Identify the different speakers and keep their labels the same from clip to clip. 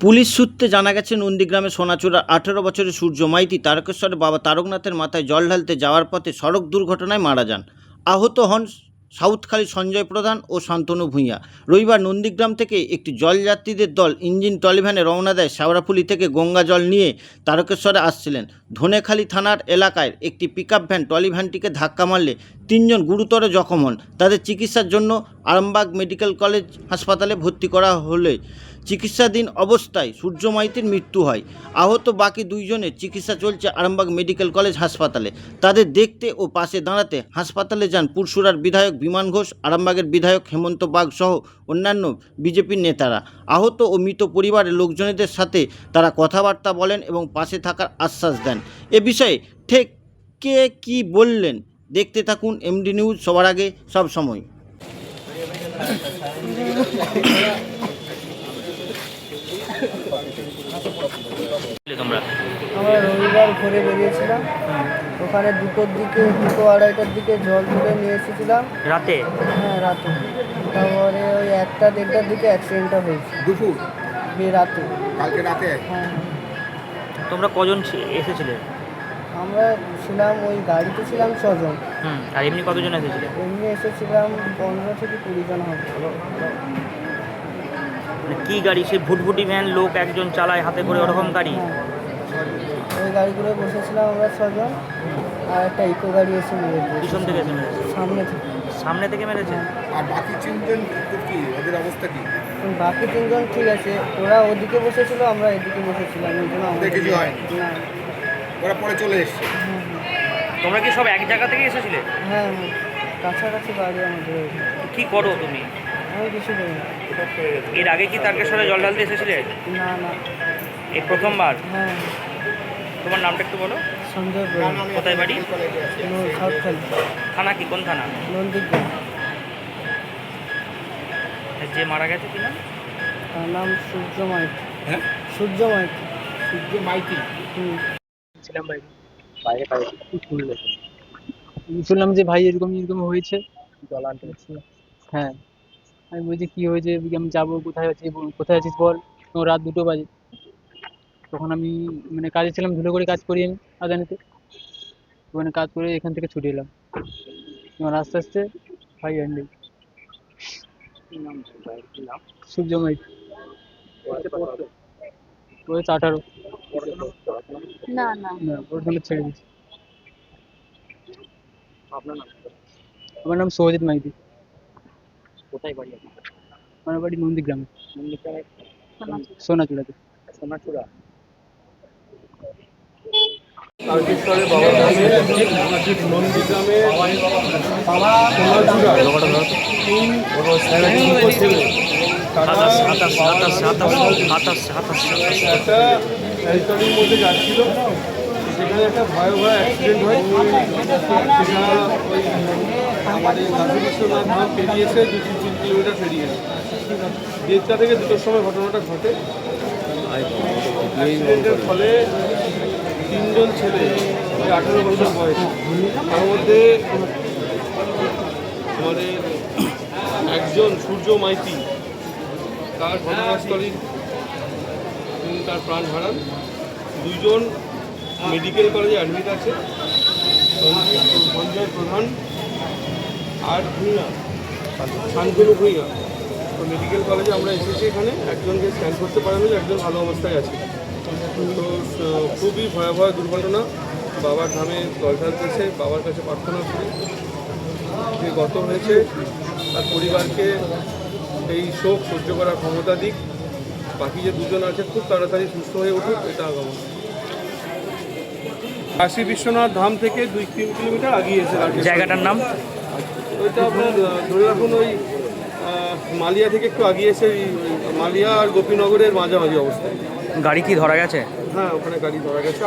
Speaker 1: Police সূত্রে জানা গেছে, নন্দীগ্রামে সোনাচূড়ার 18 বছরের সূর্য মাইতি তারকেশ্বরে বাবা তারকনাথের মাথায় জল ঢালতে যাওয়ার পথে সড়ক দুর্ঘটনায় মারা যান। আহত হন সাউথখালী সঞ্জয় প্রধান ও শান্তনু ভূঁইয়া। রবিবার নন্দীগ্রাম থেকে একটি জলযাত্রীদের দল ইঞ্জিন ট্রলিভ্যানে রওনা দেয়। শেওড়াফুলি থেকে গঙ্গা জল নিয়ে তারকেশ্বরে আসছিলেন। ধনেখালি থানার এলাকায় একটি পিকআপ ভ্যান ট্রলিভ্যানটিকে ধাক্কা মারলে 3 জন গুরুতর জখম হন। তাদের চিকিৎসার জন্য আরামবাগ মেডিকেল কলেজ হাসপাতালে ভর্তি করা হলে চিকিৎসাধীন অবস্থায় সূর্য মাইতির মৃত্যু হয়। আহত বাকি 2 জনের চিকিৎসা চলছে আরামবাগ মেডিকেল কলেজ হাসপাতালে। তাদের দেখতে ও পাশে দাঁড়াতে হাসপাতালে যান পুরসুরার বিধায়ক বিমান ঘোষ, আরামবাগের বিধায়ক হেমন্ত বাগ সহ অন্যান্য বিজেপির নেতারা। আহত ও মৃত পরিবারের লোকজনদের সাথে তারা কথাবার্তা বলেন এবং পাশে থাকার আশ্বাস দেন। এ বিষয়ে ঠিক কে কী বললেন দেখতে থাকুন এমডি নিউজ, সবার আগে সব সময়।
Speaker 2: আমরা
Speaker 3: রবিবার ভোরে বেরিয়েছিলাম। ওখানে 2:30-2:30টার দিকে জল তুলে নিয়ে এসেছিলাম
Speaker 2: রাতে।
Speaker 3: হ্যাঁ, রাতে। তারপরে ওই 1টা-1:30টার দিকে অ্যাক্সিডেন্টটা হয়েছে।
Speaker 4: দুপুর
Speaker 3: রাতে।
Speaker 4: কালকে রাতে?
Speaker 3: হ্যাঁ।
Speaker 2: তোমরা কজন এসেছিলে?
Speaker 3: আমরা ছিলাম, ওই গাড়িতে ছিলাম 6 জন।
Speaker 2: আর এমনি কতজন এসেছিলে?
Speaker 3: এমনি এসেছিলাম 15 থেকে 20 জন হবে।
Speaker 2: মানে কি গাড়ি? সে ভুটভুটি ভ্যান লোক একজন চালায় হাতে করে, ওরকম গাড়ি?
Speaker 3: হ্যাঁ, ওই গাড়িগুলো বসেছিলাম আমরা 6 জন। আর একটা ইকো গাড়ি এসে মেরেছে।
Speaker 2: পিছন থেকে এসে মেরেছে? সামনে থেকে মেরেছে।
Speaker 4: আর বাকি 3 জন কি, ওদের অবস্থা কি?
Speaker 3: বাকি 3 জন ঠিক আছে, ওরা ওদিকে বসেছিল, আমরা এদিকে বসেছিলাম। এই জন্য আমাদের
Speaker 4: কিছু হয়নি?
Speaker 3: না।
Speaker 4: ওরা পরে চলে এসছে?
Speaker 2: তোমরা কি সব এক জায়গা থেকে এসেছিলে?
Speaker 3: হ্যাঁ, কাছাকাছি বাড়ি আমাদের।
Speaker 2: কি করো তুমি?
Speaker 3: আমি কিছু করি না।
Speaker 2: এর আগে কি তারকেশ্বরে জল ঢালতে এসেছিলে?
Speaker 3: না না।
Speaker 2: এই প্রথমবার?
Speaker 3: হ্যাঁ।
Speaker 2: তোমার নামটা একটু বলো।
Speaker 3: সঞ্জয় প্রধান।
Speaker 2: কোথায় বাড়ি?
Speaker 3: সাউথখালী।
Speaker 2: থানা কি, কোন থানা?
Speaker 3: নন্দীগ্রাম।
Speaker 2: যে মারা গেছে কি নাম?
Speaker 3: তার নাম সূর্য মাইতি।
Speaker 4: হ্যাঁ,
Speaker 3: সূর্য মাইতি।
Speaker 4: সূর্য মাইতি।
Speaker 2: ছিলাম ভাই।
Speaker 5: শুনলাম যে ভাই এরকম এরকম হয়েছে, জল আনতে। হ্যাঁ, আমি বলছি কী হয়েছে, আমি যাবো, কোথায় আছিস বল। তখন রাত 2টো বাজে। তখন আমি মানে কাজে ছিলাম, ধুলো করে কাজ করি আমি আদানিতে। ওখানে কাজ করে এখান থেকে ছুটে এলাম। এবার আস্তে আস্তে ভাই হ্যান্ডেল। সূর্য মাইতি। বয়স 18।
Speaker 6: না না।
Speaker 5: ওর সঙ্গে ছেড়ে দিচ্ছি। আমার নাম সৌজিত মাইতি।
Speaker 2: কোথায় বাড়ি?
Speaker 5: আমার বাড়ি নন্দীগ্রামে। সোনাচূড়াতে।
Speaker 7: তারকেশ্বরে বাবা ধামে নন্দীগ্রামে সোনাচূড়া 3 ছেলে তারা একটা অ্যালটারির মধ্যে যাচ্ছিল। সেখানে একটা ভয়াবহ অ্যাক্সিডেন্ট হয়। সেটা ওই আমাদের কাশী বিশ্বনাথ ধাম পেরিয়েছে 2-3 কিলোমিটার পেরিয়েছে। 1:30 থেকে 2টোর সময় ঘটনাটা ঘটে। অ্যাক্সিডেন্টের ফলে 3 জন ছেলে, 18 বছর বয়স, তার মধ্যে আমাদের একজন সূর্য মাইতি, তার ঘটনাস্থলেই তিনি তার প্রাণ হারান। 2 জন মেডিকেল কলেজে অ্যাডমিট আছে, সঞ্জয় প্রধান আর ভূঁইয়া, শান্তনু ভূঁইয়া। তো মেডিকেল কলেজে আমরা এসেছি, এখানে একজনকে স্ক্যান করতে পারেনি, একজন ভালো অবস্থায় আছে। তো খুবই ভয়াবহ দুর্ঘটনা। বাবার ধামে জল ঢালতেছে, বাবার কাছে প্রার্থনা করি যে গত হয়েছে তার পরিবারকে এই শোক সহ্য করার ক্ষমতা দিক। বাকি যে 2 জন আছে খুব তাড়াতাড়ি সুস্থ হয়ে উঠুক, এটা আগামী। কাশী বিশ্বনাথ ধাম থেকে 2-3 কিলোমিটার আগিয়ে এসে
Speaker 2: জায়গাটার নাম?
Speaker 7: ওইটা আপনার ধরে রাখুন ওই মালিয়া থেকে একটু আগিয়ে এসে মালিয়া আর গোপীনগরের মাঝামাঝি অবস্থায়।
Speaker 2: গাড়ি কি ধরা গেছে?
Speaker 7: হ্যাঁ, ওখানে গাড়ি ধরা গেছে।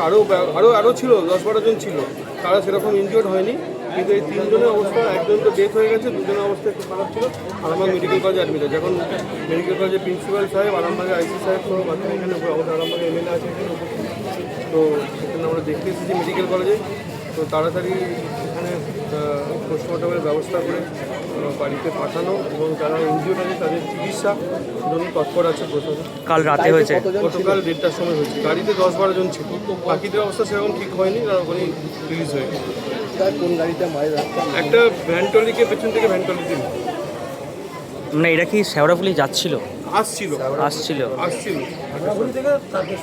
Speaker 7: আরও ছিল, 10-12 জন ছিল, তারা সেরকম ইনজিওর্ড হয়নি। কিন্তু এই 3 জনের অবস্থা, একজন তো ডেথ হয়ে গেছে, 2 জনের অবস্থা একটু খারাপ ছিল। আরামবাগ মেডিকেল কলেজে অ্যাডমিট আছে। এখন মেডিকেল কলেজের প্রিন্সিপাল সাহেব, আরামবাগে আইসি সাহেব সহ বাচ্চা এখানে আমাদের আরামবাগে এমএলএ আছে এখানে উপস্থিত। তো সেখানে আমরা দেখতে এসেছি মেডিকেল কলেজে। তো তাড়াতাড়ি এখানে পোস্টমর্টমের ব্যবস্থা করে বাড়িতে পাঠানো এবং যারা এনজিওটা আছে তাদের চিকিৎসা জন্য তৎপর আছে প্রশাসন।
Speaker 2: কাল রাতে হয়েছে।
Speaker 7: গতকাল 1:30টার সময় হয়েছে। গাড়িতে 10-12 জন ছিল, বাকিদের অবস্থা সেরকম ঠিক হয়নি, তারা ওখানেই রিলিজ হয়ে গেছে।
Speaker 3: কোন গাড়িটা মায়ের
Speaker 7: একটা ভ্যানটলিকে পেছন থেকে ভ্যানটলিতে
Speaker 2: মানে এটা কি শেওড়াফুলি যাচ্ছিল?
Speaker 7: আসছিল
Speaker 2: আসছিল।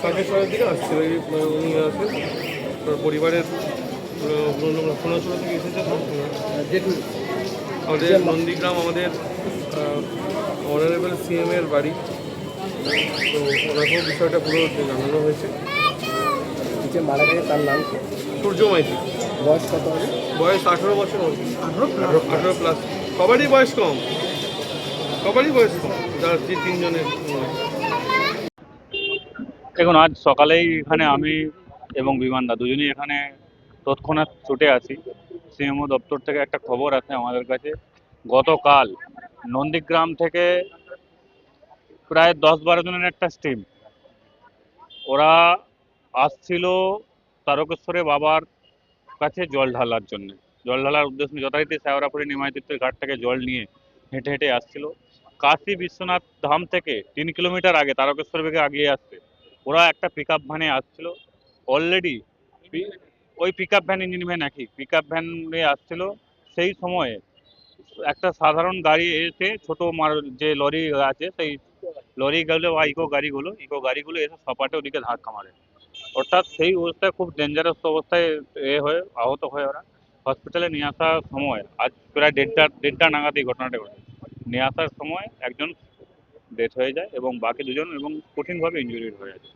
Speaker 7: তারকেশ্বরের দিকে আসছিল। এই উনি আছেন তার পরিবারের সোনাচুরা থেকে এসেছে আমাদের নন্দীগ্রাম, আমাদের অনারেবল সিএমের বাড়ি। তো ওনাকেও বিষয়টা পুরো জানানো হয়েছে।
Speaker 3: যে মারা গেছে তার নাম কি?
Speaker 7: সূর্য মাইতি।
Speaker 3: বয়স কত হবে?
Speaker 7: বয়স 18 বছর হবে। 18+। সবারই বয়স কম, যার যে 3 জনের।
Speaker 8: দেখুন, আজ সকালেই এখানে আমি এবং বিমানদা দুজনেই এখানে তৎক্ষণাৎ ছুটে আসি। সিএমও দপ্তর থেকে একটা খবর আছে আমাদের কাছে। গতকাল নন্দীগ্রাম থেকে প্রায় 10-12 জনের একটা টিম, ওরা আসছিল তারকেশ্বরে বাবার কাছে জল ঢালার জন্য। জল ঢালার উদ্দেশ্যে যথারীতি শেওড়াফুলি নিমাইতীর্থের ঘাট থেকে জল নিয়ে হেঁটে হেঁটে আসছিল। কাশী বিশ্বনাথ ধাম থেকে 3 কিলোমিটার আগে তারকেশ্বর থেকে আগিয়ে আসছে ওরা একটা পিক আপ ভ্যানে আসছিল। অলরেডি ওই pick up van, engine van একই, পিক আপ ভ্যানে আসছিল। সেই সময়ে একটা সাধারণ গাড়ি এসে ছোট যে লরি আছে সেই লরিগুলো বা ইকো গাড়িগুলো এসে সপাটে ওদিকে ধাক্কা মারে। অর্থাৎ সেই অবস্থায় খুব ডেঞ্জারাস অবস্থায় হয়ে আহত হয়ে ওরা হসপিটালে নিয়ে আসার সময়, আজ প্রায় 1:30 নাগাদ এই ঘটনাটা ঘটে। নিয়ে আসার সময় একজন ডেথ হয়ে যায় এবং বাকি 2জন এবং কঠিনভাবে ইনজুরিড হয়ে যায়।